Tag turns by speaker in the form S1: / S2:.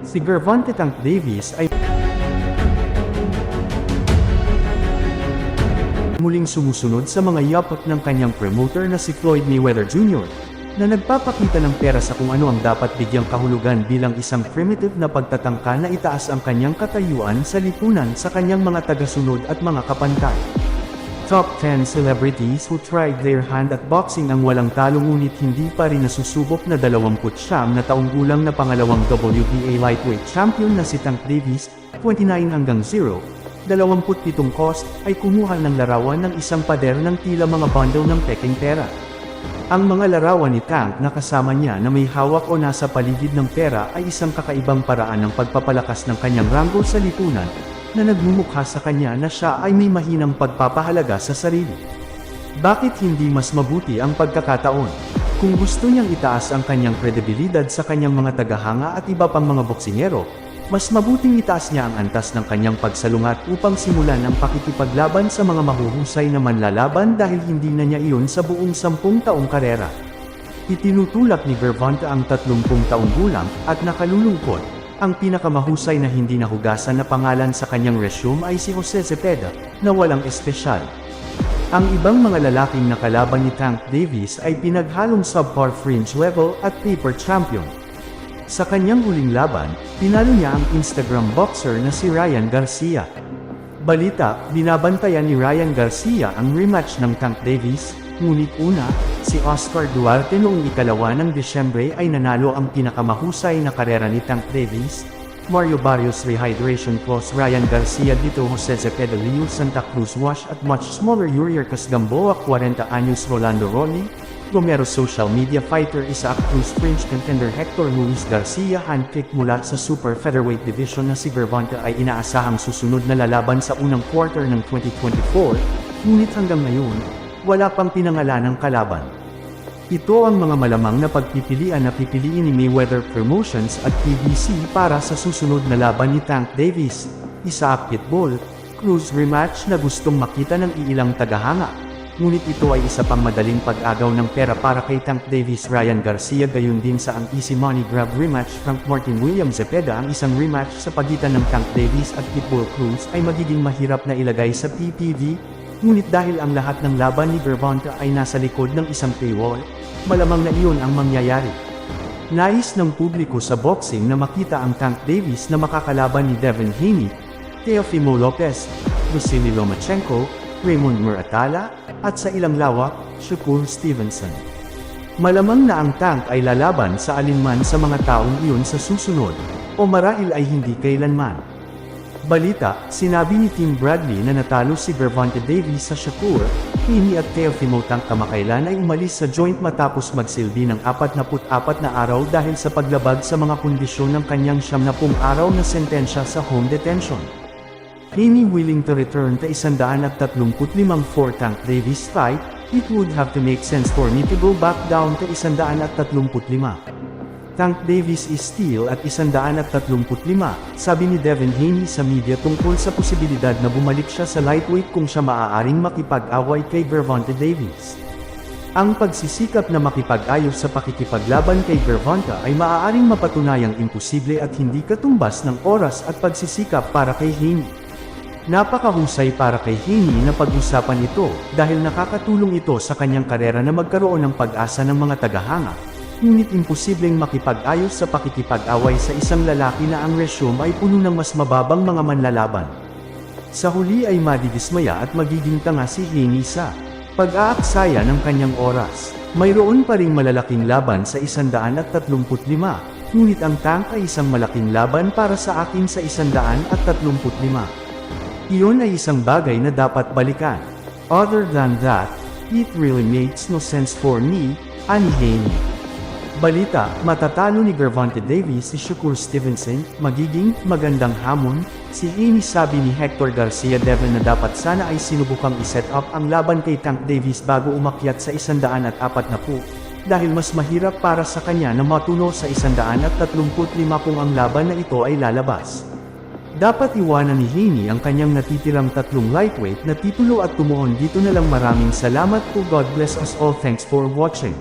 S1: Si Gervonta Tank Davis ay muling sumusunod sa mga yapak ng kanyang promoter na si Floyd Mayweather Jr., na nagpapakita ng pera sa kung ano ang dapat bigyang kahulugan bilang isang primitive na pagtatangka na itaas ang kanyang katayuan sa lipunan sa kanyang mga tagasunod at mga kapantay. Top 10 celebrities who tried their hand at boxing ang walang talo ngunit hindi pa rin nasusubok na 29 na taong gulang na pangalawang WBA lightweight champion na si Tank Davis, 29 hanggang 0, 27 cost, ay kumuha ng larawan ng isang pader ng tila mga bundle ng peking pera. Ang mga larawan ni Tank na kasama niya na may hawak o nasa paligid ng pera ay isang kakaibang paraan ng pagpapalakas ng kanyang ranggo sa lipunan, na nagmumukha sa kanya na siya ay may mahinang pagpapahalaga sa sarili. Bakit hindi mas mabuti ang pagkakataon? Kung gusto niyang itaas ang kanyang kredibilidad sa kanyang mga tagahanga at iba pang mga boksingero, mas mabuting itaas niya ang antas ng kanyang pagsalungat upang simulan ang pakikipaglaban sa mga mahuhusay na manlalaban dahil hindi na niya iyon sa buong 10 taong karera. Itinutulak ni Gervonta ang 30 taong gulang at nakalulungkot. Ang pinakamahusay na hindi nahugasan na pangalan sa kanyang resume ay si Jose Zepeda, na walang espesyal. Ang ibang mga lalaking nakalaban ni Tank Davis ay pinaghalong subpar fringe level at paper champion. Sa kanyang huling laban, pinalo niya ang Instagram boxer na si Ryan Garcia. Balita, binabantayan ni Ryan Garcia ang rematch ng Tank Davis, ngunit una, si Oscar Duarte noong ikalawa ng Disyembre ay nanalo ang pinakamahusay na karera ni Tank Davis, Mario Barrios Rehydration Plus Ryan Garcia dito Jose Zepeda Leo Santa Cruz Wash at much smaller Uriarcas Gamboa 40 anyos Rolando Rolly, Romero social media fighter Isaac Cruz Fringe contender Hector Luis Garcia handpicked mula sa super featherweight division na si Gervonta ay inaasahang susunod na lalaban sa unang quarter ng 2024, ngunit hanggang ngayon, wala pang pinangalanang kalaban. Ito ang mga malamang na pagpipilian na pipiliin ni Mayweather Promotions at PBC para sa susunod na laban ni Tank Davis, Isaac Pitbull Cruz rematch na gustong makita ng iilang tagahanga. Ngunit ito ay isa pang madaling pag-agaw ng pera para kay Tank Davis Ryan Garcia gayon din sa ang easy money grab rematch Frank Martin William Zepeda. Ang isang rematch sa pagitan ng Tank Davis at Pitbull Cruz ay magiging mahirap na ilagay sa PPV, ngunit dahil ang lahat ng laban ni Gervonta ay nasa likod ng isang paywall, malamang na iyon ang mangyayari. Nais ng publiko sa boxing na makita ang Tank Davis na makakalaban ni Devin Haney, Teofimo Lopez, Vasily Lomachenko, Raymond Muratalla, at sa ilang lawak, Shakur Stevenson. Malamang na ang Tank ay lalaban sa alinman sa mga taong iyon sa susunod, o marahil ay hindi kailanman. Balita, sinabi ni Tim Bradley na natalo si Gervonta Davis sa Shakur, Haney at Teofimo Tank kamakailan ay umalis sa joint matapos magsilbi ng 44 na araw dahil sa paglabag sa mga kondisyon ng kanyang 70 araw na sentensya sa home detention. Haney willing to return to 135 for Tank Davis fight, it would have to make sense for me to go back down to 135. Tank Davis is still at 135, sabi ni Devin Haney sa media tungkol sa posibilidad na bumalik siya sa lightweight kung siya maaaring makipag-away kay Gervonta Davis. Ang pagsisikap na makipag-ayos sa pakikipaglaban kay Gervonta ay maaaring mapatunayang imposible at hindi katumbas ng oras at pagsisikap para kay Haney. Napakahusay para kay Haney na pag-usapan ito dahil nakakatulong ito sa kanyang karera na magkaroon ng pag-asa ng mga tagahanga. Ngunit imposibleng makipag-ayos sa pakikipag-away sa isang lalaki na ang resume ay puno ng mas mababang mga manlalaban. Sa huli ay madidismaya at magiging tanga si Haney sa pag-aaksaya ng kanyang oras. Mayroon pa ring malalaking laban sa 135, ngunit ang Tank ay isang malaking laban para sa akin sa 135. Iyon ay isang bagay na dapat balikan. Other than that, it really makes no sense for me, ani Haney. Balita, matatalo ni Gervonta Davis si Shakur Stevenson, magiging magandang hamon, si Haney sabi ni Hector Garcia Devin na dapat sana ay sinubukang iset up ang laban kay Tank Davis bago umakyat sa 140, dahil mas mahirap para sa kanya na matuno sa 135 kung ang laban na ito ay lalabas. Dapat iwanan ni Haney ang kanyang natitirang 3 lightweight na titulo at tumuon dito na lang. Maraming salamat po. God bless us all. Thanks for watching.